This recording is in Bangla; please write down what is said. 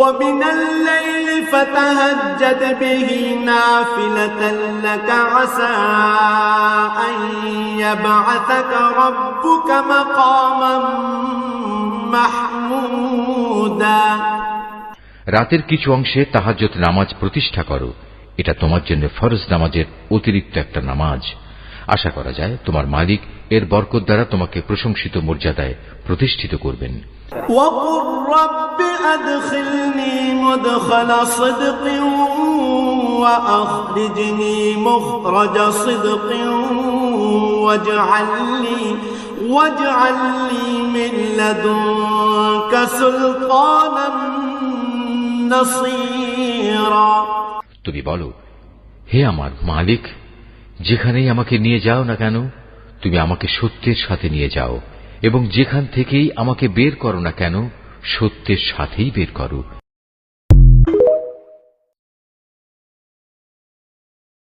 ومن الليل فتهجد به نافلة لك عسى أن يبعثك ربك مقاما محمودا। রাতের কিছু অংশে তাহাজ্জুদ নামাজ প্রতিষ্ঠা করো, এটা তোমার জন্য ফরজ নামাজের অতিরিক্ত একটা নামাজ। আশা করা যায় তোমার মালিক এর বরকত দ্বারা তোমাকে প্রশংসিত মর্যাদায় প্রতিষ্ঠিত করবেন। وقل رب أدخلني مدخل صدق وأخرجني مخرج صدق واجعل لي من لدنك سلطانا نصيرا। তুমি বলো, হে আমার মালিক, যেখানেই আমাকে নিয়ে যাও না কেন তুমি আমাকে সত্যের সাথে নিয়ে যাও, এবং যেখান থেকেই আমাকে বের করো না কেন সত্যের সাথেই বের করো।